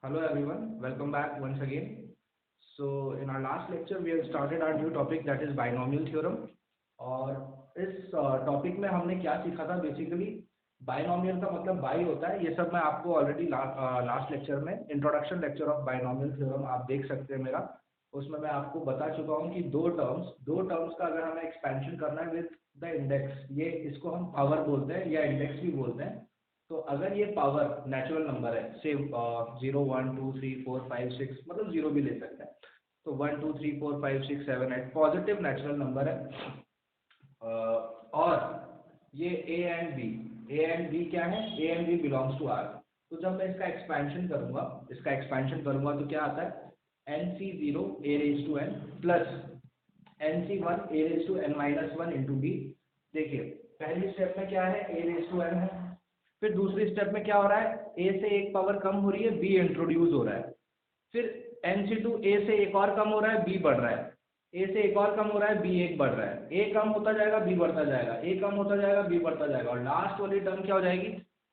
Hello everyone, welcome back once again. So in our last lecture we have started our new topic that is binomial theorem. और इस topic में हमने क्या सीखा था basically binomial का मतलब बाई होता है, ये सब मैं आपको ऑलरेडी लास्ट लेक्चर में introduction lecture of binomial theorem आप देख सकते हैं मेरा, उसमें मैं आपको बता चुका हूँ कि दो टर्म्स का अगर हमें एक्सपेंशन करना है विद द इंडेक्स, ये इसको हम पावर बोलते हैं या इंडेक्स भी बोलते हैं। तो अगर ये पावर नेचुरल नंबर है, से 0 1 2 3 4 5 6, मतलब जीरो भी ले सकते हैं, तो 1 2 3 4 5 6 7 8 पॉजिटिव नेचुरल नंबर है। और ये ए एंड बी क्या है, A and B belongs to R. तो जब मैं इसका एक्सपेंशन करूंगा तो क्या आता है NC0 a raise to n plus NC1 a raise to n minus one into B. देखिए पहली स्टेप में क्या है, a रेज टू n है, फिर दूसरी स्टेप में क्या हो रहा है, a से एक पावर कम हो रही है, b इंट्रोड्यूस हो रहा है, फिर NC2 a से एक और कम हो रहा है, b बढ़ रहा है, a से एक और कम हो रहा है, b एक बढ़ रहा है, a कम होता जाएगा b बढ़ता जाएगा, a कम होता जाएगा b बढ़ता जाएगा, और लास्ट वाली टर्म क्या हो जाएगी,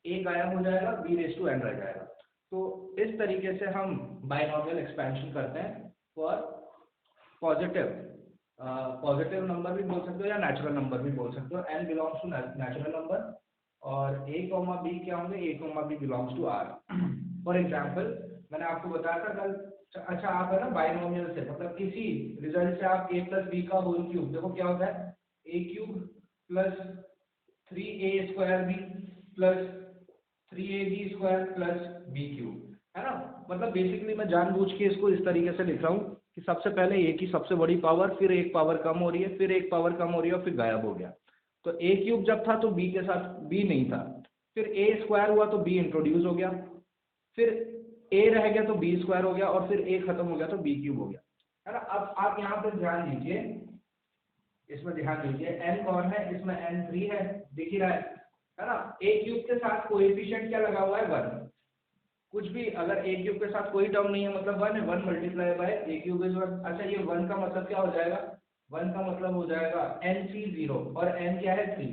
a गायब हो जाएगा, b रेज टू n रह जाएगा। तो इस तरीके से हम बाइनोमियल एक्सपेंशन करते हैं फॉर पॉजिटिव नंबर भी बोल सकते हो या नेचुरल नंबर भी बोल सकते हो, n belongs to natural number, और a कॉमा b क्या होंगे, a comma b belongs to r। For example मैंने आपको बताया था कल, अच्छा आप है ना बाइनोमियल से मतलब इसी रिजल्ट से आप a प्लस बी का होल क्यूब, देखो क्या होता है, a cube plus 3a square b plus 3ab square plus b cube, है ना। मतलब बेसिकली मैं जानबूझ के इसको इस तरीके से लिख रहा हूँ कि सबसे पहले a की सबसे बड़ी पावर, फिर एक पावर कम हो रही है, फिर एक पावर कम हो रही है, और फिर गायब हो गया। तो a क्यूब जब था तो b के साथ b नहीं था, फिर a स्क्वायर हुआ तो b इंट्रोड्यूस हो गया, फिर a रह गया तो b स्क्वायर हो गया, और फिर a खत्म हो गया तो b क्यूब हो गया, है ना। अब आप यहाँ पर ध्यान दीजिए, इसमें ध्यान दीजिए n कौन है, इसमें n3 है, दिख ही रहा है ना। a क्यूब के साथ कोएफिशिएंट क्या लगा हुआ है, 1। कुछ भी अगर a क्यूब के साथ कोई टर्म नहीं है मतलब 1 है, 1 multiply by a cube is 1। अच्छा ये 1 का मतलब क्या हो जाएगा, 1 का मतलब हो जाएगा NC0, और n क्या है 3,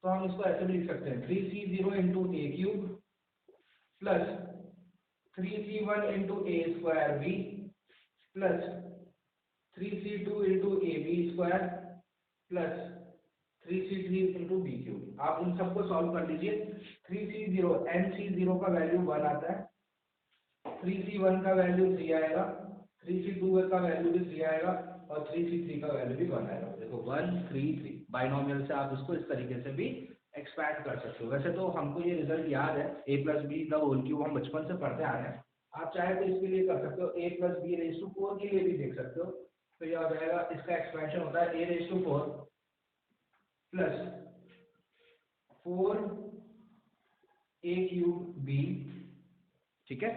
तो हम इसको ऐसे भी लिख सकते हैं 3C0 into A cube plus 3C1 into A square B plus 3C2 into A B square plus 3C3 into B cube. आप उन सबको सॉल्व कर लीजिए। 3C0 NC0 का वैल्यू 1 आता है, 3C1 का वैल्यू 3 आएगा, 3C2 का वैल्यू भी 3 आएगा, और 3C3 का वैल्यू भी 1 आएगा। देखो 1 3 3 बाइनोमियल से आप इसको इस तरीके से भी एक्सपैंड कर सकते हो। वैसे तो हमको ये रिजल्ट याद है, a plus B the whole cube हम बचपन से पढ़ते आ रहे हैं। आप चाहे तो इसके लिए कर सकते हो, a plus B raise to 4 के लिए भी देख सकते हो। तो ये आ जाएगा, इसका एक्सपेंशन होता है a raise to 4 plus 4 a cube b, ठीक है।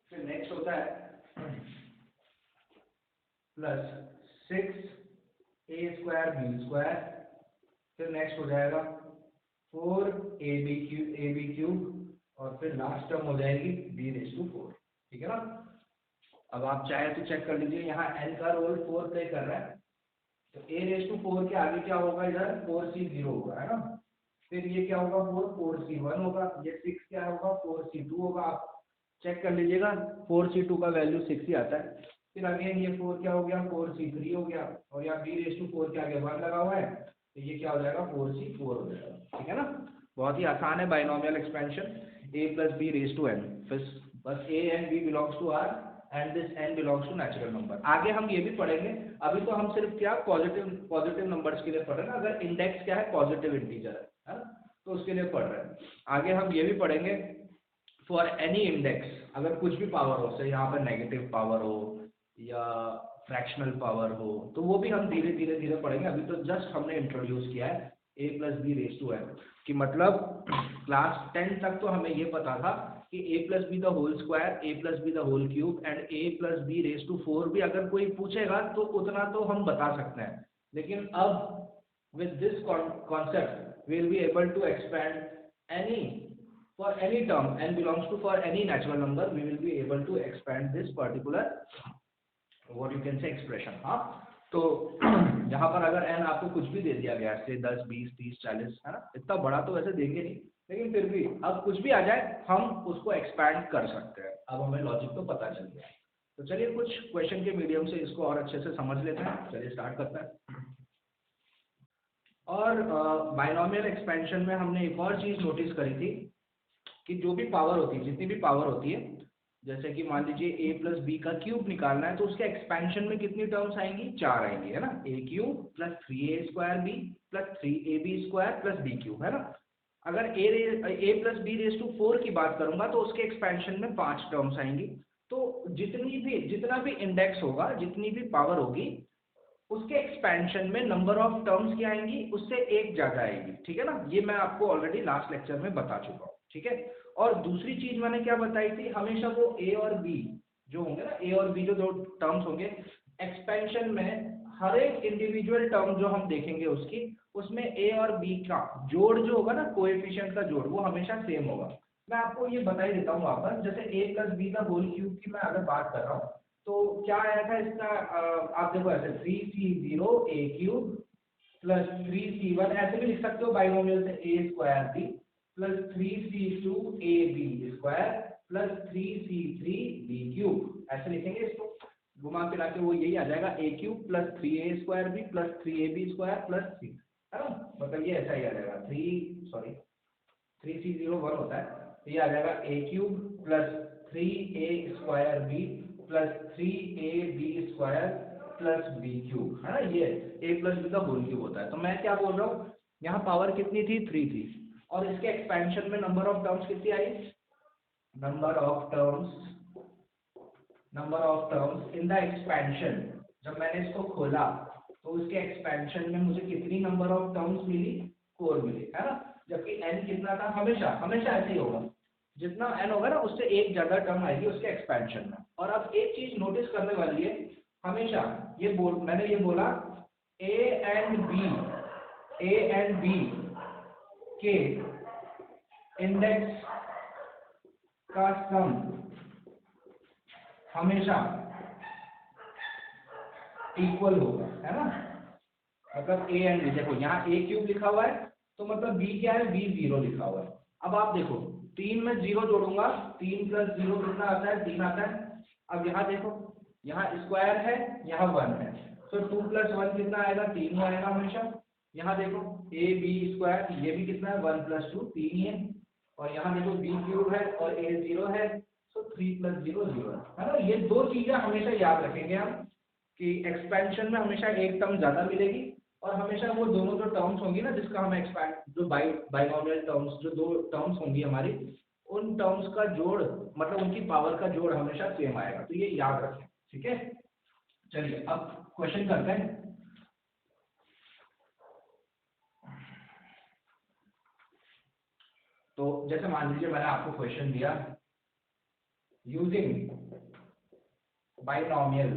फिर नेक्स्ट होता है plus 6 a square B square, फिर नेक्स्ट हो जाएगा 4 ए बी क्यूब, और फिर लास्ट टर्म हो जाएगी b रेज टू 4, ठीक है ना। अब आप चाहे तो चेक कर लीजिए, यहाँ n का रोल 4 प्ले कर रहा है, तो a रेज टू 4 के आगे क्या होगा, इधर 4C0 होगा, है ना। फिर ये क्या होगा, 4C1 होगा, ये 6 क्या होगा, 4C2 होगा। आप चेक कर लीजिएगा 4C2 का वैल्यू 6 ही आता है। फिर अगेन ये 4 क्या हो गया, 4C3 हो गया, और यहाँ b रेज टू 4 के आगे 1 लगा हुआ है, तो ये क्या हो जाएगा 4C4 हो जाएगा, ठीक है ना। बहुत ही आसान है binomial expansion, a plus B raise to n, बस a and b belongs to r and this n belongs to natural number. आगे हम ये भी पढ़ेंगे, अभी तो हम सिर्फ क्या पॉजिटिव नंबर्स के लिए पढ़ रहे हैं ना, अगर इंडेक्स क्या है पॉजिटिव इंटीजर है ना, तो उसके लिए पढ़ रहे हैं। आगे हम ये भी पढ़ेंगे फॉर एनी इंडेक्स, अगर कुछ भी पावर हो, से यहाँ पर नेगेटिव पावर हो या फ्रैक्शनल पावर हो, तो वो भी हम धीरे धीरे पढ़ेंगे। अभी तो जस्ट हमने इंट्रोड्यूस किया है a plus B raise to n कि मतलब क्लास 10 तक तो हमें ये पता था कि a plus B the whole square, a plus B the whole cube and a plus B raise to 4 भी अगर कोई पूछेगा तो उतना तो हम बता सकते हैं। लेकिन अब with this concept we will be able to expand any for any term n belongs to for any natural number, we will be able to expand this particular what you can say expression। हाँ, तो यहाँ पर अगर n आपको कुछ भी दे दिया गया, से 10 20 30 40, है ना, इतना बड़ा तो वैसे देंगे नहीं, लेकिन फिर भी अब कुछ भी आ जाए हम उसको एक्सपैंड कर सकते हैं। अब हमें लॉजिक तो पता चल गया। तो चलिए कुछ क्वेश्चन के मीडियम से इसको और अच्छे से समझ लेते हैं। चलिए स्टार्ट करते हैं। और बाइनोमियल एक्सपेंशन में हमने एक और चीज़ नोटिस करी थी कि जो भी पावर होती है, जितनी भी पावर होती है, जैसे कि मान लीजिए a प्लस बी का क्यूब निकालना है तो उसके एक्सपेंशन में कितनी टर्म्स आएंगी? 4 आएंगी, है ना। a cube plus 3a² b plus 3ab² plus b cube, है ना। अगर a plus B raise to 4 की बात करूंगा तो उसके एक्सपेंशन में 5 टर्म्स आएंगी। तो जितना भी इंडेक्स होगा, जितनी भी पावर होगी, उसके एक्सपेंशन में नंबर ऑफ टर्म्स क्या आएंगी? उससे एक ज्यादा आएगी, ठीक है ना। ये मैं आपको ऑलरेडी लास्ट लेक्चर में बता चुका हूँ, ठीक है। और दूसरी चीज मैंने क्या बताई थी, हमेशा वो a और b जो होंगे ना, a और b जो दो टर्म्स होंगे, एक्सपेंशन में हर एक इंडिविजुअल टर्म जो हम देखेंगे उसमें a और b का जोड़ जो होगा ना, कोएफिशिएंट का जोड़, वो हमेशा सेम होगा। मैं आपको ये बता ही देता हूँ वापस। जैसे a प्लस बी का होल क्यूब की मैं अगर बात कर रहा हूँ तो क्या आया था इसका, आप देखो ऐसे 3c0 a cube plus 3c1, ऐसे भी लिख सकते हो बाइनोमियल से, a² b plus 3c2 ab² plus 3c3 b cube, ऐसे लिखेंगे इसको घुमा फिरा के, वो यही आ जाएगा a cube plus 3a² b plus 3ab² plus 3, है ना। मतलब ये ऐसा ही आ जाएगा 3c0 1 होता है, तो ये आ जाएगा a cube plus 3a² b plus 3ab² plus b cube, है ना। ये a प्लस b का होल क्यूब होता है। तो मैं क्या बोल रहा हूँ, यहाँ पावर कितनी थी? 3 थी, और इसके एक्सपेंशन में नंबर ऑफ टर्म्स कितनी आई? Number of terms in the expansion, जब मैंने इसको खोला तो उसके एक्सपेंशन में मुझे कितनी नंबर ऑफ टर्म्स मिली? 4 मिली, है ना। जबकि n कितना था? हमेशा ऐसे ही होगा, जितना n होगा ना उससे एक ज्यादा टर्म आएगी उसके एक्सपेंशन में। और अब एक चीज नोटिस करने वाली है, हमेशा मैंने ये बोला a एंड b के इंडेक्स का सम हमेशा इक्वल होगा, है ना। मतलब a एंड b, देखो यहाँ a क्यूब लिखा हुआ है तो मतलब b क्या है? b 0 लिखा हुआ है। अब आप देखो 3 में 0 जोड़ूंगा, 3 प्लस 0 कितना आता है? 3 आता है। अब यहाँ देखो, यहाँ स्क्वायर है, यहाँ 1 है, तो 2 प्लस 1 कितना आएगा? 3 ही आएगा हमेशा। यहाँ देखो a b², ये भी कितना है? 1 प्लस 2, 3 ही है। और यहाँ देखो b क्यूब है और a 0 है, तो 3 प्लस 0 0 है ना। ये दो चीजें हमेशा याद रखेंगे हम, कि एक्सपेंशन में हमेशा एक टर्म ज्यादा मिलेगी, और हमेशा वो दोनों जो टर्म्स होंगी ना, जिसका हम एक्सपैंड, जो बाइनोमियल टर्म्स, जो दो टर्म्स होंगी हमारी, उन टर्म्स का जोड़, मतलब उनकी पावर का जोड़ हमेशा सेम आएगा। तो ये याद रखें, ठीक है। चलिए अब क्वेश्चन करते हैं। तो जैसे मान लीजिए मैंने आपको क्वेश्चन दिया, using binomial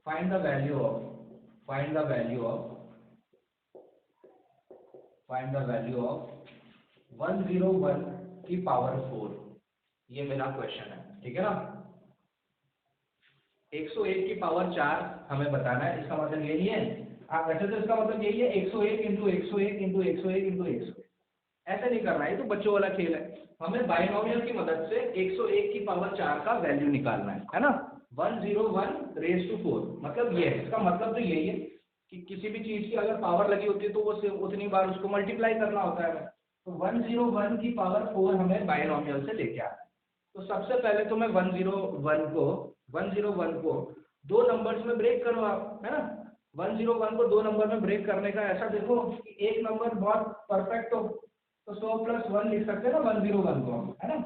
find the value of 101 की पावर 4, ये मेरा क्वेश्चन है, ठीक है ना। 101 की पावर 4 हमें बताना है। इसका मतलब यही है, आप वैसे तो इसका मतलब यही है 101 इंटू 101 इंटू 101 इंटू 101, ऐसे नहीं करना है, तो बच्चों वाला खेल है। हमें बाइनोमियल की मदद से 101 की पावर 4 का वैल्यू निकालना है ना। 101 रेज टू 4, मतलब ये है, इसका मतलब तो यही है कि किसी भी चीज की अगर पावर लगी होती है तो वो उतनी बार उसको मल्टीप्लाई करना होता है। तो 101 की पावर 4 हमें बाइनोमियल से लेके आना है। तो सबसे पहले तो मैं 101 को दो नंबर्स में ब्रेक करो आप, है ना। 101 को दो नंबर में ब्रेक करने का ऐसा देखो कि एक नंबर बहुत परफेक्ट हो, तो 100 प्लस 1 लिख सकते हैं ना 101 को, है ना।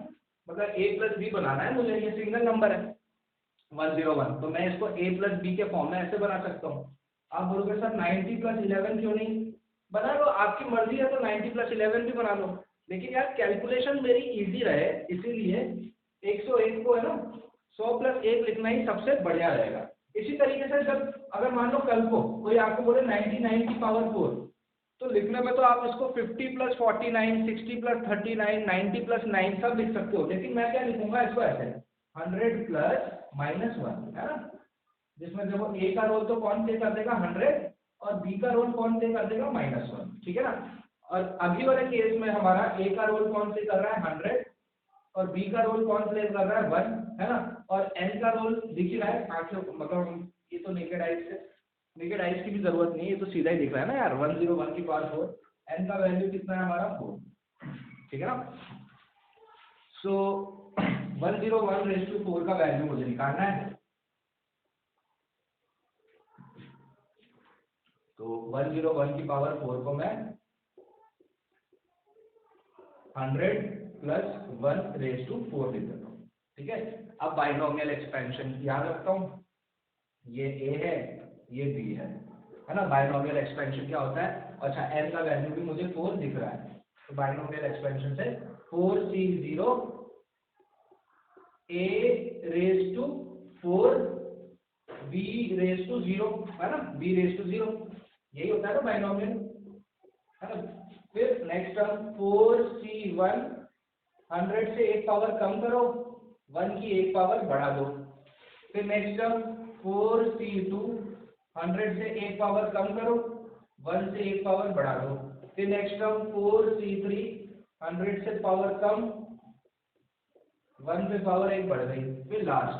मतलब a प्लस बी बनाना है मुझे, ये सिंगल नंबर है 101, तो मैं इसको a प्लस बी के फॉर्म में ऐसे बना सकता हूँ। आप बोलोगे सर 90 प्लस 11 क्यों नहीं? बना लो, आपकी मर्जी है तो 90 प्लस 11 भी बना लो, लेकिन यार कैलकुलेशन मेरी इजी रहे, इसीलिए 101 को है ना 100 प्लस 1 लिखना ही सबसे बढ़िया रहेगा। इसी तरीके से जब अगर मान लो कल को कोई आपको बोले 99 की पावर 4, तो लिखने में तो आप इसको 50 प्लस 49, 60 प्लस 39, 90 प्लस 9 सब लिख सकते हो, लेकिन मैं क्या लिखूंगा इसको ऐसे 100 प्लस -1, है ना। जिसमें देखो a का रोल तो कौन प्ले कर देगा? 100, और बी का रोल कौन प्ले कर देगा, -1, ठीक है ना। और अभी वाले केस में हमारा ए का रोल कौन प्ले कर रहा है, 100, और बी का रोल कौन प्ले कर रहा है, 1, है ना। और एन का रोल दिख ही रहा है आंखों, मतलब ये तो नेकेड आइज की भी जरूरत नहीं है, ये तो सीधा ही दिख रहा है ना यार, 101 की पावर 4, एन का वैल्यू कितना है हमारा 4, ठीक है ना। सो 101 रेज़ टू 4 का वैल्यू मुझे निकालना है। तो 101 की पावर 4 को मैं 100 + 1 रेज़ टू 4 लिख देता हूँ, ठीक है। अब बाइनोमियल एक्सपेंशन याद रखता हूँ, ये ए है, ये बी है ना। बाइनोमियल एक्सपेंशन क्या होता है, अच्छा एन का वैल्यू भी मुझे 4 दिख रहा है, तो बाइनोमियल एक्सपेंशन से 4C0 A raise to 4 B raise to 0, है ना, B रेज़ टू 0, यही होता है ना बाइनोमियल, है ना। फिर नेक्स्ट टर्म 4C1, 100 से एक पावर कम करो, 1 की एक पावर बढ़ा दो। फिर नेक्स्ट टर्म 4C2, 100 से एक पावर कम करो, 1 से एक पावर बढ़ा दो। फिर नेक्स्ट टर्म 4C3, 100 से पावर कम, 1 से पावर 1 बढ़ गई। फिर लास्ट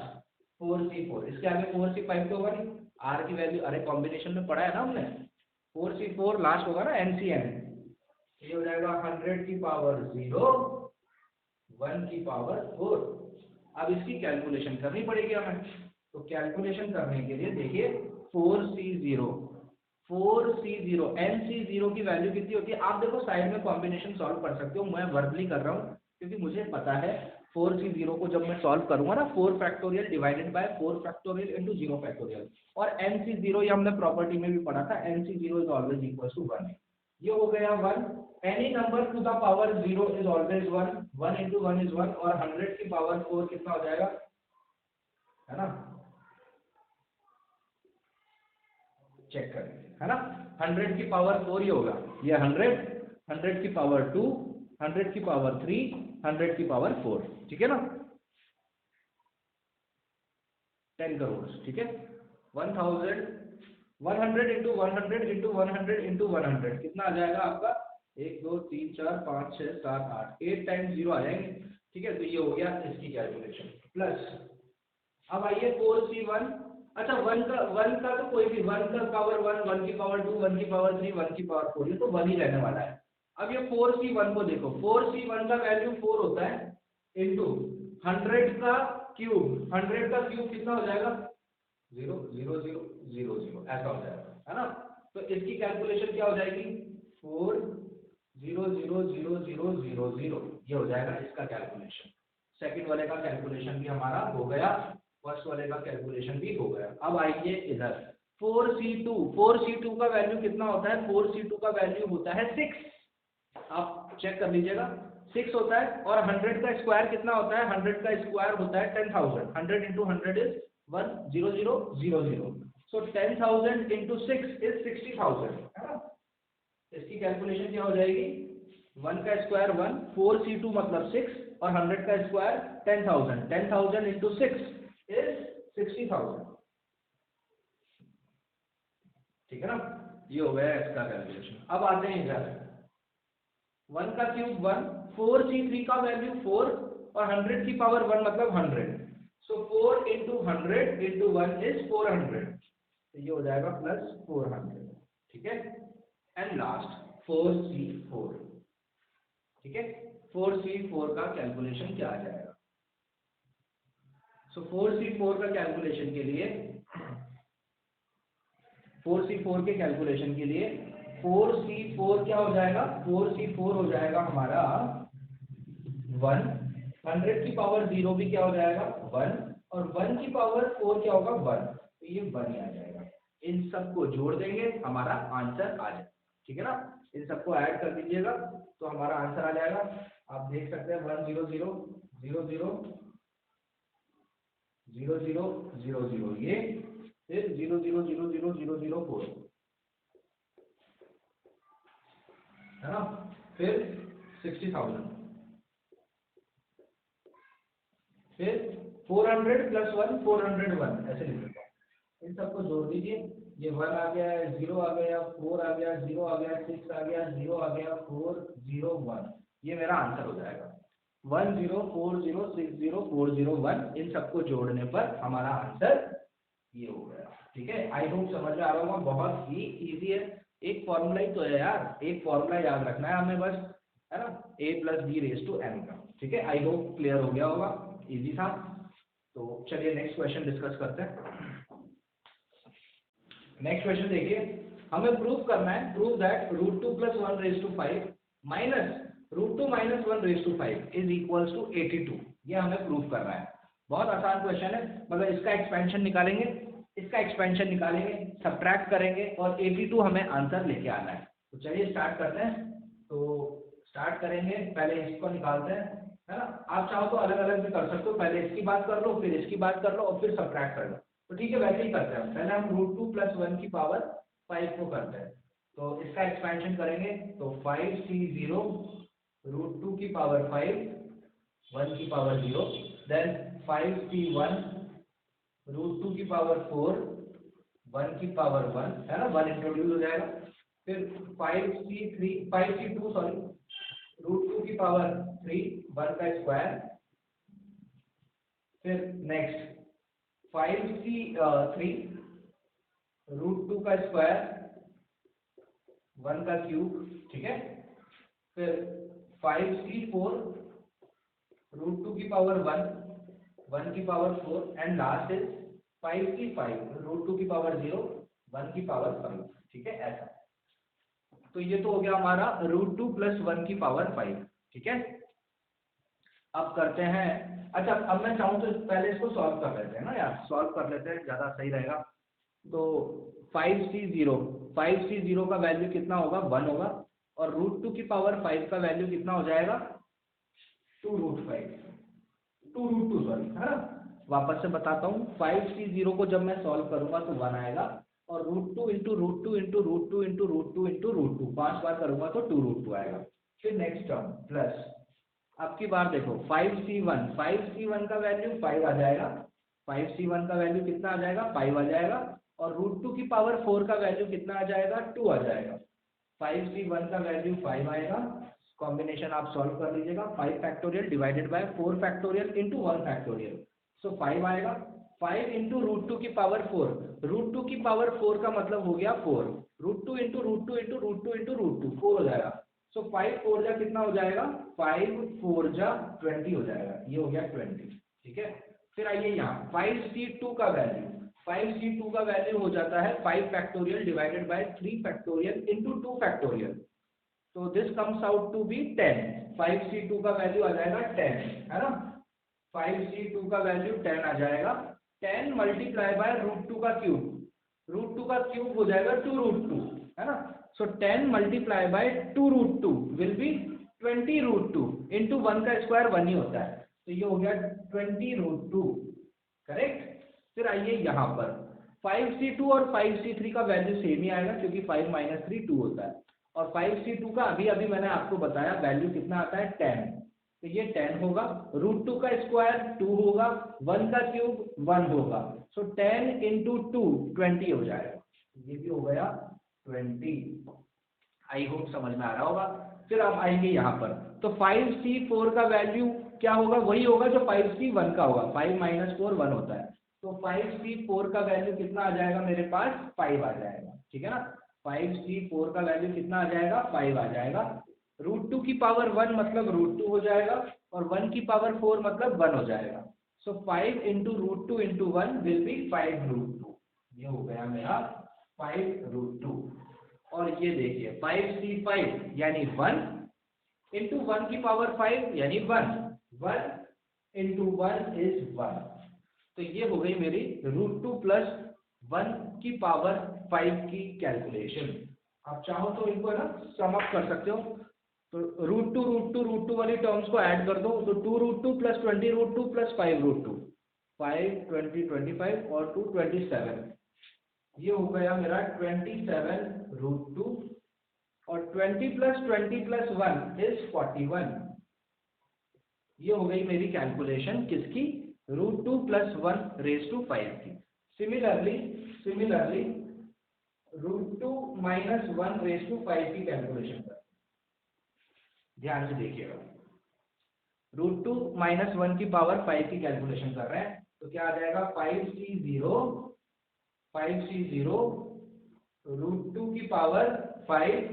4C4, इसके आगे 4C5 तो होगा नहीं, आर की वैल्यू, अरे कॉम्बिनेशन में पढ़ा है ना हमने, 4C4 लास्ट होगा ना NCN, ये हो जाएगा 100 की पावर 0, 1 की पावर 4। अब इसकी कैलकुलेशन करनी पड़ेगी हमें, तो कैलकुलेशन करने के लिए देखिए 4C0 NC0 की वैल्यू कितनी होती है, आप देखो साइड में कॉम्बिनेशन सॉल्व कर सकते हो, मैं वर्बली कर रहा हूँ क्योंकि मुझे पता है 4C0 को जब मैं सॉल्व करूंगा ना, 4 factorial divided by 4 factorial into 0 factorial, और NC0 ये हमने प्रॉपर्टी में भी पढ़ा था, NC0 is always equal to 1, ये हो गया 1। Any number two the power 0 is always 1, 1 into 1 is 1, और 100 की पावर 4 कितना हो जाएगा, है ना, चेक करें, है ना, 100 की पावर 4 ही होगा, ये 100 की पावर 2, 100 की पावर 3, 100 की पावर 4, ठीक है ना, 10 करोड़, ठीक है। 1000, 100 into 100 into 100 into 100 कितना आ जाएगा आपका, 1 2 3 4 5 6 7 8, 8 टाइम्स 0 आ जाएंगे, ठीक है। तो ये हो गया इसकी कैलकुलेशन। प्लस अब आइए 4C1, अच्छा 1 का तो कोई भी, 1 का पावर 1, 1 की पावर 2, 1 की पावर 3, 1 की पावर 4, ये तो 1 ही रहने वाला है। अब ये 4C1 को देखो, 4C1 का वैल्यू 4 होता है इंटू 100 का क्यूब, 100 का क्यूब कितना हो जाएगा, 0 0 0 0 0, ऐसा हो जाएगा, है ना। तो इसकी कैलकुलेशन क्या हो जाएगी, 4 0 0 0 0 0 0, ये हो जाएगा इसका कैलकुलेशन। सेकंड वाले का कैलकुलेशन भी हमारा हो गया, फर्स्ट वाले का कैलकुलेशन भी हो गया। अब आइए इधर 4C2 का वैल्यू कितना होता है, 4C2 का वैल्यू होता है 6, आप चेक कर लीजिएगा, 6 होता है। और 100 का स्क्वायर कितना होता है, 100 का स्क्वायर होता है 10,000, 100 into 100 is 10000, so 10,000 into 6 is 60,000, है ना। इसकी कैलकुलेशन क्या हो जाएगी, 1 का स्क्वायर 1, 4C2 मतलब 6, और 100 का स्क्वायर 10,000, 10,000 into 6 is 60,000, ठीक है ना। ये हो गया इसका कैलकुलेशन। अब आते हैं इधर, 1 का क्यूब 1, 4C3 का वैल्यू 4, और 100 की पावर 1 मतलब 100, सो 4 into 100 into 1 is 400, तो ये हो जाएगा प्लस 400, ठीक है। एंड लास्ट 4C4, ठीक है। 4C4 का कैलकुलेशन क्या आ जाएगा, सो 4C4 का कैलकुलेशन के लिए, 4C4 के कैलकुलेशन के लिए 4C4 क्या हो जाएगा, 4C4 हो जाएगा हमारा 1, 100 की पावर 0 भी क्या हो जाएगा 1, और 1 की पावर 4 क्या होगा 1, तो ये 1 ही आ जाएगा। इन सबको जोड़ देंगे, हमारा आंसर आ जाएगा, ठीक है ना। इन सबको ऐड कर दीजिएगा तो हमारा आंसर आ जाएगा, आप देख सकते हैं 1 0 0 0 0 0 0 0 0, ये फिर 0 0 0 0 0 0 4, है ना, फिर 60,000, फिर 400 + 1 401, ऐसे लिख सकते हैं। इन सबको जोड़ दीजिए, ये 1 आ गया, 0 आ गया, 4 आ गया, 0 आ गया, 6 आ गया, 0 आ गया, 4 0 1, ये मेरा आंसर हो जाएगा। 1 0 4 0 6 0 4 0 1, इन सबको जोड़ने पर हमारा आंसर ये हो गया। ठीक है, आई होप समझ में आ रहा होगा, बहुत ही इजी है। एक फॉर्मूला ही तो है यार, एक फॉर्मूला याद रखना है हमें बस, है ना, a+b⁴n का। ठीक है, आई होप क्लियर हो गया होगा, इजी था। तो चलिए नेक्स्ट क्वेश्चन डिस्कस करते हैं। नेक्स्ट क्वेश्चन देखिए, हमें प्रूव करना है, prove that √2 + 1⁵ minus √2 - 1⁵ is equals to 82। ये हमें प्रूव करना है। बहुत आसान क्वेश्चन है, मतलब इसका एक्सपेंशन निकालेंगे, इसका एक्सपेंशन निकालेंगे, सब्ट्रैक्ट करेंगे और 82 हमें आंसर लेके आना है। तो चलिए स्टार्ट करते हैं। तो स्टार्ट करेंगे, पहले इसको निकालते हैं, है ना। आप चाहो तो अलग अलग भी कर सकते हो, पहले इसकी बात कर लो, फिर इसकी बात कर लो और फिर सब्ट्रैक्ट कर लो। तो ठीक है, वैसे ही करते हैं, पहले हम √2 + 1 की पावर 5 को करते हैं। तो इसका एक्सपेंशन करेंगे, तो 5c0 √2 की पावर 5 1 की पावर 0, देन 5c1 √2 की पावर 4 1 की पावर 1, है ना, 1 इंट्रोड्यूस हो जाएगा। फिर 5c2 सॉरी √2 की पावर 3 1 का स्क्वायर। फिर नेक्स्ट 5c3 √2 का स्क्वायर 1 का क्यूब। ठीक है, फिर 5c4 √2 की पावर 1 1 की power 4 and last is 5c5 √2 की पावर 0 1 की पावर 5। ठीक है, ऐसा। तो ये तो हो गया हमारा √2 + 1 की पावर 5। ठीक है, अब करते हैं, अच्छा अब मैं चाहूँ तो पहले इसको सॉल्व कर लेते हैं ना यार, सॉल्व कर लेते हैं, ज़्यादा सही रहेगा। तो 5c0 का वैल्यू कितना होगा, 1 होगा, और √2 की पावर 5 का वैल्यू कितना हो जाएगा, 2√2 सॉरी, है ना। वापस से बताता हूँ, 5c0 को जब मैं सॉल्व करूंगा तो 1 आएगा, और √2 × √2 × √2 × √2 × √2 5 बार करूंगा तो 2√2 आएगा। फिर नेक्स्ट टर्म प्लस, अब की बार देखो 5c1 का वैल्यू 5 आ जाएगा, 5c1 का वैल्यू कितना आ जाएगा, 5 आ जाएगा, और √2 की पावर 4 का वैल्यू कितना आ जाएगा, 2 आ जाएगा। 5c1 का वैल्यू 5 आएगा, कॉम्बिनेशन आप सॉल्व कर लीजिएगा, 5 factorial divided by 4 factorial into 1 factorial, so 5 आएगा। 5 × √2 की पावर 4, √2 की पावर 4 का मतलब हो गया 4, √2 × √2 × √2 × √2 4 हो जाएगा। सो 5 4 जा कितना हो जाएगा, 5 4 जा 20 हो जाएगा, ये हो गया 20। ठीक है, फिर आइए यहाँ 5c2 का वैल्यू, 5c2 का वैल्यू हो जाता है 5 factorial divided by 3 factorial into 2 factorial, तो this comes out to be 10। 5c2 का वैल्यू आ जाएगा 10, है ना, 5c2 का वैल्यू 10 आ जाएगा। 10 मल्टीप्लाई बाय √2 का क्यूब, √2 का क्यूब हो जाएगा 2√2, है ना। सो 10 multiply by 2√2 will be 20√2 into 1 का स्क्वायर 1 ही होता है, तो ये हो गया 20√2, करेक्ट। फिर आइए यहाँ पर 5c2 और 5c3 का वैल्यू सेम ही आएगा, क्योंकि 5 - 3 2 होता है, और 5c2 का अभी अभी मैंने आपको बताया वैल्यू कितना आता है, 10, तो ये 10 होगा, √2 का स्क्वायर 2 होगा, 1 का क्यूब 1 होगा, सो 10 × 2 20 हो जाएगा, ये भी हो गया 20। आई होप समझ में आ रहा होगा। फिर आप आएंगे यहाँ पर, तो 5c4 का वैल्यू क्या होगा, वही होगा जो 5c1 का होगा, 5 - 4 1 होता है, तो 5c4 का वैल्यू कितना आ जाएगा मेरे पास, 5 आ जाएगा। ठीक है ना, 5c4 का वैल्यू कितना आ जाएगा, 5 आ जाएगा। √2 की पावर 1 मतलब √2 हो जाएगा, और 1 की पावर 4 मतलब 1 हो जाएगा, सो 5 × √2 × 1 विल बी 5√2, ये हो गया मेरा 5√2। और ये देखिए 5c5 यानी 1 इंटू 1 की पावर 5 यानी 1, 1 × 1 इज 1, तो ये हो गई मेरी √2 + 1 की पावर 5 की कैलकुलेशन। आप चाहो तो इनको है ना सम अप कर सकते हो, तो √2 वाली टर्म्स को ऐड कर दो, तो 2√2 + 20√2 + 5√2, 5 20 25 और 2 27, ये हो गया मेरा 27√2, और 20 + 20 + 1 इज 41, ये हो गई मेरी कैलकुलेशन किसकी, √2 + 1⁵ की। सिमिलरली √2 माइनस 1/5 की कैलकुलेशन कर, ध्यान से देखिएगा। √2 माइनस 1 की पावर 5 की कैलकुलेशन कर रहे हैं, तो क्या आ जाएगा 5c0 √2 की पावर 5।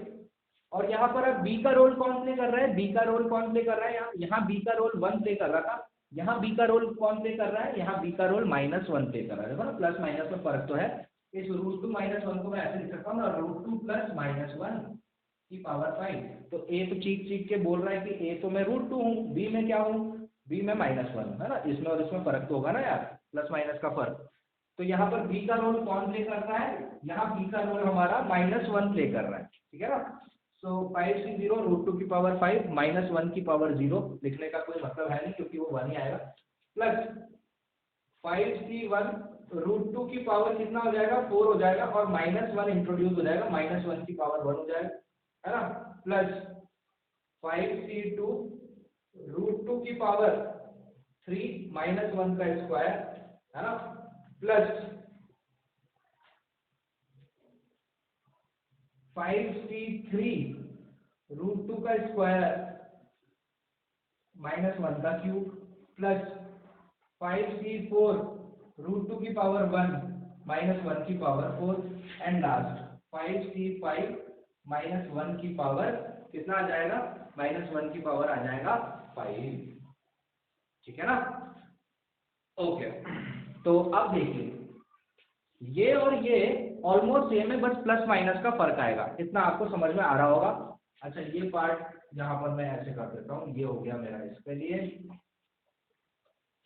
और यहाँ पर अब b का रोल कौन प्ले कर रहा है, b का रोल कौन प्ले कर रहा है, यहाँ b का रोल 1 प्ले कर रहा था, यहाँ b का रोल कौन प्ले कर रहा है, यहाँ b का रोल -1 प्ले कर रहा है। देखो ना प्लस माइनस में फर्क तो है। इस √2 माइनस 1 को मैं ऐसे लिख सकता हूँ ना, √2 प्लस -1 की पावर 5। तो a तो चीख चीख के बोल रहा है कि a तो मैं √2 हूँ, b में क्या हूँ, b में -1 है ना, इसमें और इसमें फर्क तो होगा ना यार, प्लस माइनस का फर्क। तो यहाँ पर b का रोल कौन प्ले कर रहा है, यहाँ b का रोल हमारा -1 प्ले कर रहा है, ठीक है ना। सो 5c0 √2 की पावर 5 -1 की पावर 0 लिखने का कोई मतलब है नहीं, क्योंकि वो 1 ही आएगा, प्लस 5c1 √2 की पावर कितना हो जाएगा, 4 हो जाएगा, और -1 इंट्रोड्यूस हो जाएगा, -1 की पावर 1 हो जाएगा, है ना, प्लस 5c2 √2 की पावर 3 -1 का स्क्वायर, है ना, प्लस 5c3 √2 का स्क्वायर -1 का क्यूब, प्लस 5c4 √2 की पावर 1 -1 की पावर 4, एंड लास्ट 5c5 -1 की पावर कितना आ जाएगा, -1 की पावर आ जाएगा 5, ठीक है ना। ओके, तो अब देखिए ये और ये ऑलमोस्ट सेम है, बस प्लस माइनस का फर्क आएगा, इतना आपको समझ में आ रहा होगा। अच्छा ये पार्ट यहाँ पर मैं ऐसे कर देता हूँ, ये हो गया मेरा इसके लिए,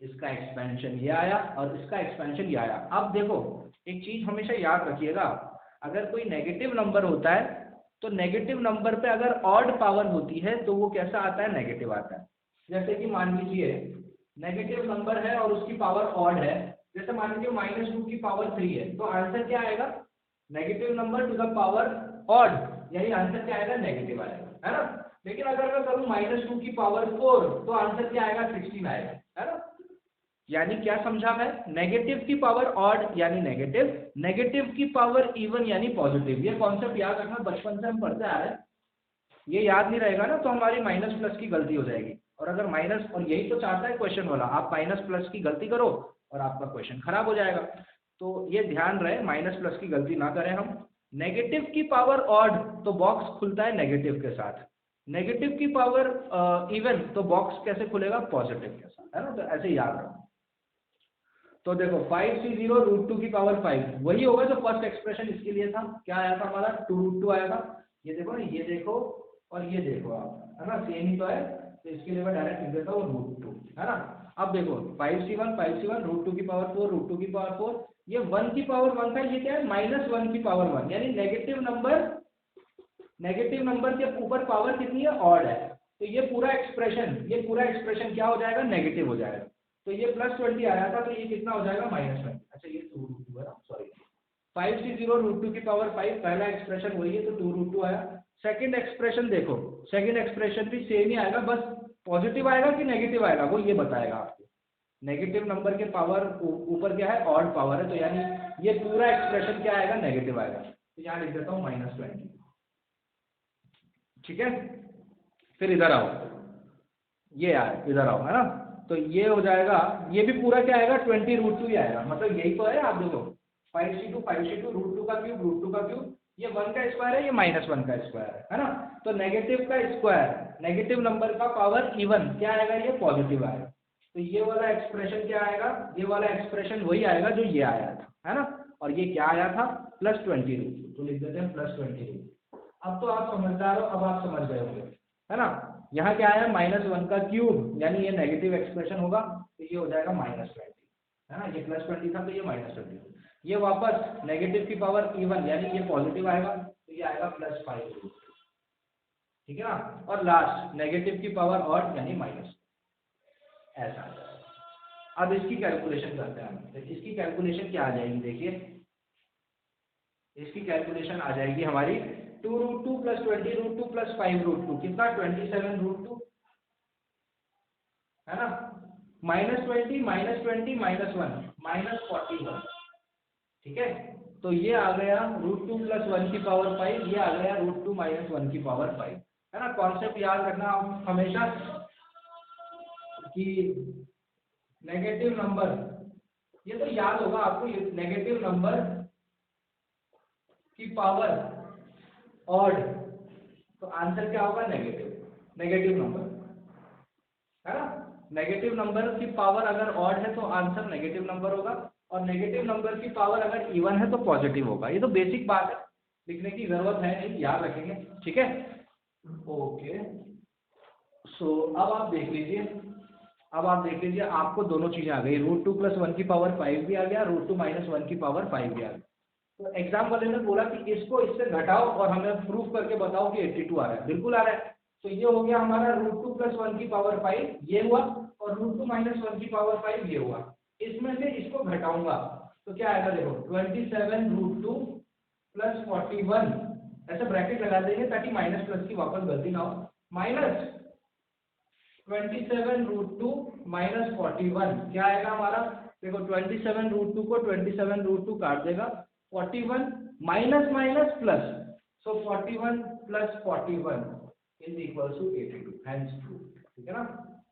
इसका एक्सपेंशन ये आया और इसका एक्सपेंशन ये आया। अब देखो एक चीज हमेशा याद रखिएगा, अगर कोई नेगेटिव नंबर होता है तो नेगेटिव नंबर पे अगर ऑड पावर होती है तो वो कैसा आता है, नेगेटिव आता है। जैसे कि मान लीजिए नेगेटिव नंबर है और उसकी पावर ऑड है, जैसे मान लीजिए -2 की पावर 3 है, तो आंसर क्या आएगा, negative number two the power odd, यही आंसर क्या आएगा, नेगेटिव आएगा, है ना। लेकिन अगर मैं करूँ -2 की पावर 4 तो आंसर क्या आएगा, 16 आएगा, है ना। यानी क्या समझा मैं, नेगेटिव की पावर ऑड यानी नेगेटिव, नेगेटिव की पावर इवन यानी पॉजिटिव। ये कॉन्सेप्ट याद रखना, बचपन से हम पढ़ते आ रहे हैं, ये याद नहीं रहेगा ना तो हमारी माइनस प्लस की गलती हो जाएगी। और अगर माइनस, और यही तो चाहता है क्वेश्चन वाला, आप माइनस प्लस की गलती करो और आपका क्वेश्चन खराब हो जाएगा। तो ये ध्यान रहे माइनस प्लस की गलती ना करें हम। नेगेटिव की पावर ऑड तो बॉक्स खुलता है नेगेटिव के साथ, नेगेटिव की पावर इवन तो बॉक्स कैसे खुलेगा, पॉजिटिव के साथ, है ना। तो ऐसे याद रखो। तो देखो 5c0 √2 की पावर 5 वही होगा जो फर्स्ट एक्सप्रेशन इसके लिए था, क्या आया था हमारा, 2√2 आया था। ये देखो ना, ये देखो और ये देखो आप, है ना, सेम ही तो है, तो इसके लिए मैं डायरेक्ट लिख देता हूँ √2, है ना। अब देखो 5c1 √2 की पावर 4 √2 की पावर 4, ये 1 की पावर 1 था, ये क्या है, -1 की पावर 1, यानी नेगेटिव नंबर के ऊपर पावर कितनी है, ऑड है। तो ये पूरा एक्सप्रेशन क्या हो जाएगा, नेगेटिव हो जाएगा। तो ये +20 आया था, तो ये कितना हो जाएगा, -20। अच्छा ये 2√2 है ना, सॉरी। 5c0 √2 की पावर 5 पहला एक्सप्रेशन वही है, तो 2√2 आया। सेकंड एक्सप्रेशन देखो, सेकंड एक्सप्रेशन भी सेम ही आएगा, बस पॉजिटिव आएगा कि नेगेटिव आएगा वो ये बताएगा आपको। नेगेटिव नंबर के पावर ऊपर क्या है, ऑड पावर है, तो यानी ये पूरा एक्सप्रेशन क्या आएगा, नेगेटिव आएगा। तो यहाँ लिख देता हूँ -20, ठीक है। फिर इधर आओ, ये आए इधर आओ, है ना। तो ये हो जाएगा, ये भी पूरा क्या आएगा, 20√2 ही आएगा, मतलब यही तो है। आप देखो 5c2 √2 का क्यूब, ये 1 का स्क्वायर है, ये -1 का स्क्वायर है ना। तो नेगेटिव का स्क्वायर, नेगेटिव नंबर का पावर इवन क्या आएगा, ये पॉजिटिव आएगा। तो ये वाला एक्सप्रेशन क्या आएगा, ये वाला एक्सप्रेशन वही आएगा जो ये आया था, है ना। और ये क्या आया था, +20√2, तो लिख देते हैं +20√2। अब तो आप समझदार हो, अब आप समझ गए होंगे, है ना। यहाँ क्या आया, -1 का क्यूब, यानी ये नेगेटिव एक्सप्रेशन होगा, तो ये हो जाएगा -20, है ना। ये +20 था तो ये -20, ये वापस नेगेटिव की पावर इवन यानी ये पॉजिटिव आएगा, तो ये आएगा +5, ठीक है ना। और लास्ट नेगेटिव की पावर ऑड यानी माइनस, ऐसा। अब इसकी कैलकुलेशन करते हैं हम, तो इसकी कैलकुलेशन क्या आ जाएगी, देखिए इसकी कैलकुलेशन आ जाएगी हमारी 2√2 + 20√2 + 5√2 कितना, 27√2, है ना। -20 -20 -1 -41, ठीक है। तो ये आ गया √2 + 1 की पावर 5, ये आ गया √2 - 1 की पावर 5, है ना। कॉन्सेप्ट याद रखना आप हमेशा कि नेगेटिव नंबर, ये तो याद होगा आपको, नेगेटिव नंबर की पावर ऑड, तो आंसर क्या होगा, नेगेटिव नंबर, है ना। नेगेटिव नंबर की पावर अगर ऑड है तो आंसर नेगेटिव नंबर होगा, और नेगेटिव नंबर की पावर अगर इवन है तो पॉजिटिव होगा। ये तो बेसिक बात है, लिखने की जरूरत है नहीं, याद रखेंगे, ठीक है। ओके, सो अब आप देख लीजिए आपको दोनों चीजें आ गई, √2 + 1 की पावर 5 भी आ गया, √2 - 1 की पावर 5 भी आ गया। तो एग्जाम वाले ने बोला कि इसको इससे घटाओ और हमें प्रूफ करके बताओ कि 82 आ रहा है, बिल्कुल आ रहा है। तो ये हो गया हमारा √2 + 1 की पावर 5 ये हुआ, और √2 - 1 की पावर 5 ये हुआ। इसमें से इसको घटाऊंगा तो क्या आएगा, देखो 27 √2 + 41, ऐसे ब्रैकेट लगा देंगे ताकि माइनस प्लस की वापस गलती ना हो, माइनस 27 √2 - 41 क्या आएगा हमारा, देखो 27 √2 को 27 √2 काट देगा, 41 minus minus plus, so 41 + 41 is equal to 82, hence true, ठीक है ना।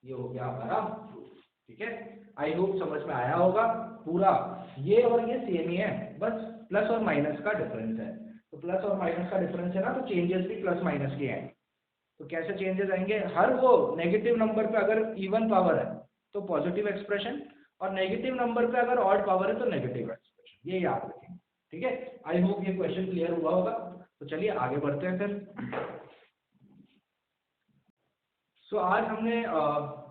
ये हो गया हमारा प्रूफ, ठीक है। आई होप समझ में आया होगा पूरा। ये और ये सेम ही है, बस प्लस और माइनस का डिफरेंस है। तो प्लस और माइनस का डिफरेंस है ना, तो चेंजेस भी प्लस माइनस के हैं। तो कैसे चेंजेस आएंगे, हर वो नेगेटिव नंबर पे अगर इवन पावर है तो पॉजिटिव एक्सप्रेशन, और नेगेटिव नंबर पे अगर ऑड पावर है तो नेगेटिव एक्सप्रेशन, ये याद रखेंगे, ठीक है। आई होप ये क्वेश्चन क्लियर हुआ होगा। तो चलिए आगे बढ़ते हैं फिर। सो आज हमने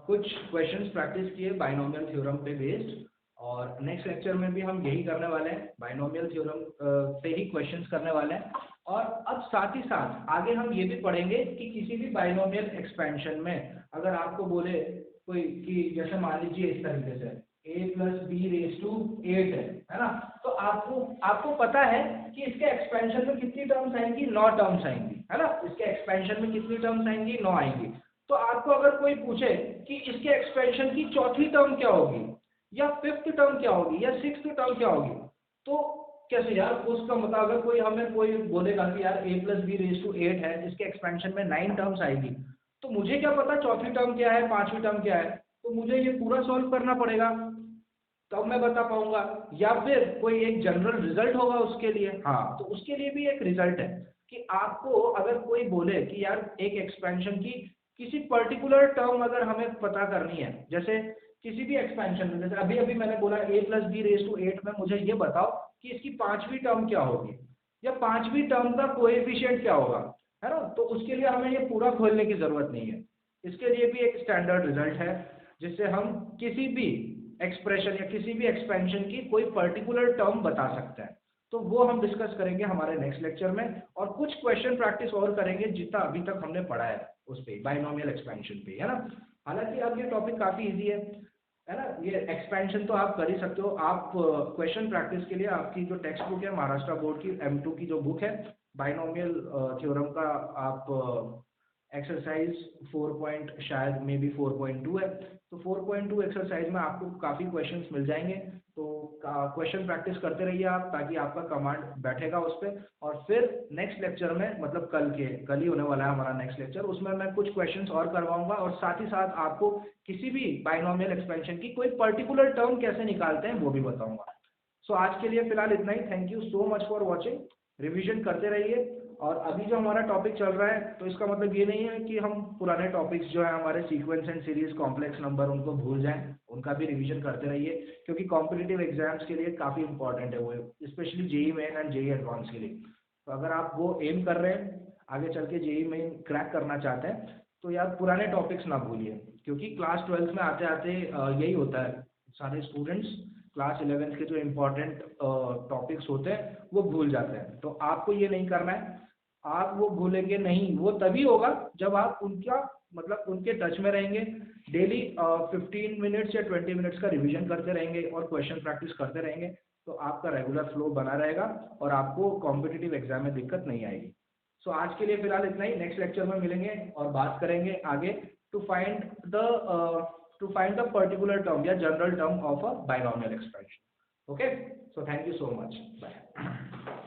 कुछ क्वेश्चंस प्रैक्टिस किए बाइनोमियल थ्योरम पे बेस्ड, और नेक्स्ट लेक्चर में भी हम यही करने वाले हैं, बाइनोमियल थ्योरम पे ही क्वेश्चंस करने वाले हैं। और अब साथ ही साथ आगे हम ये भी पढ़ेंगे कि किसी भी बाइनोमियल एक्सपेंशन में अगर आपको बोले कोई कि जैसे मान लीजिए इस तरीके से a + b⁻8 है ना, तो आपको पता है कि इसके एक्सपेंशन में कितनी टर्म्स आएंगी, 9 टर्म्स आएंगी, है ना। इसके एक्सपेंशन में कितनी टर्म्स आएंगी, 9 आएंगी। तो आपको अगर कोई पूछे कि इसके एक्सपेंशन की चौथी टर्म क्या होगी, या फिफ्थ टर्म क्या होगी, या सिक्स्थ टर्म क्या होगी, तो कैसे यार, उसका मतलब अगर कोई बोलेगा कि यार a + b⁻8 है, इसके एक्सपेंशन में 9 टर्म्स आएगी, तो मुझे क्या पता चौथी टर्म क्या है, पांचवी टर्म क्या है, तो मुझे ये पूरा सॉल्व करना पड़ेगा, तब मैं बता पाऊंगा। या फिर कोई एक जनरल रिजल्ट होगा उसके लिए, हाँ, तो उसके लिए भी एक रिजल्ट है कि आपको अगर कोई बोले कि यार एक एक्सपेंशन की किसी पर्टिकुलर टर्म अगर हमें पता करनी है, जैसे किसी भी एक्सपेंशन में, जैसे अभी अभी मैंने बोला a + b⁻8 में मुझे ये बताओ कि इसकी पांचवी टर्म क्या होगी, या पांचवी टर्म का कोएफिशिएंट क्या होगा, है ना। तो उसके लिए हमें ये पूरा खोलने की जरूरत नहीं है, इसके लिए भी एक स्टैंडर्ड रिजल्ट है जिससे हम किसी भी एक्सप्रेशन या किसी भी एक्सपेंशन की कोई पर्टिकुलर टर्म बता सकते हैं। तो वो हम डिस्कस करेंगे हमारे नेक्स्ट लेक्चर में, और कुछ क्वेश्चन प्रैक्टिस और करेंगे जितना अभी तक हमने पढ़ा है उस पे, बाइनोमियल एक्सपेंशन पे, है ना। हालांकि अब ये टॉपिक काफी इजी है ना। ये एक्सपेंशन तो आप कर ही सकते हो। आप क्वेश्चन प्रैक्टिस के लिए आपकी जो टेक्स्ट बुक है महाराष्ट्र बोर्ड की M2 की जो बुक है बाइनोमियल थ्योरम का, आप एक्सरसाइज 4 शायद मे बी 4.2 है, तो 4.2 एक्सरसाइज में आपको काफ़ी क्वेश्चंस मिल जाएंगे। तो क्वेश्चन प्रैक्टिस करते रहिए आप, ताकि आपका कमांड बैठेगा उस पर। और फिर नेक्स्ट लेक्चर में, मतलब कल ही होने वाला है हमारा नेक्स्ट लेक्चर, उसमें मैं कुछ क्वेश्चंस और करवाऊंगा, और साथ ही साथ आपको किसी भी बाइनोमियल एक्सपेंशन की कोई पर्टिकुलर टर्म कैसे निकालते हैं वो भी बताऊंगा। सो आज के लिए फिलहाल इतना ही। Thank you so much for watching. Revision करते रहिए। और अभी जो हमारा टॉपिक चल रहा है, तो इसका मतलब ये नहीं है कि हम पुराने टॉपिक्स जो है हमारे sequence and series complex number उनको भूल जाएं, उनका भी रिवीजन करते रहिए, क्योंकि कॉम्पिटिटिव एग्जाम्स के लिए काफ़ी इंपॉर्टेंट है वो, specially JEE Main and JEE Advance के लिए। तो अगर आप वो एम कर रहे हैं आगे चल के जेई मेन क्रैक करना चाहते हैं, तो यार पुराने टॉपिक्स ना भूलिए, क्योंकि क्लास 12 में आते आते यही होता है, सारे स्टूडेंट्स क्लास 11 के जो इम्पोर्टेंट टॉपिक्स होते हैं वो भूल जाते हैं। तो आपको ये नहीं करना है, आप वो भूलेंगे नहीं, वो तभी होगा जब आप उनका मतलब उनके टच में रहेंगे, डेली 15 मिनट्स या 20 मिनट्स का रिवीजन करते रहेंगे और क्वेश्चन प्रैक्टिस करते रहेंगे, तो आपका रेगुलर फ्लो बना रहेगा और आपको कॉम्पिटिटिव एग्जाम में दिक्कत नहीं आएगी। सो आज के लिए फिलहाल इतना ही, नेक्स्ट लेक्चर में मिलेंगे और बात करेंगे आगे to find the particular term या general term of a binomial expansion. Okay, so thank you so much, bye.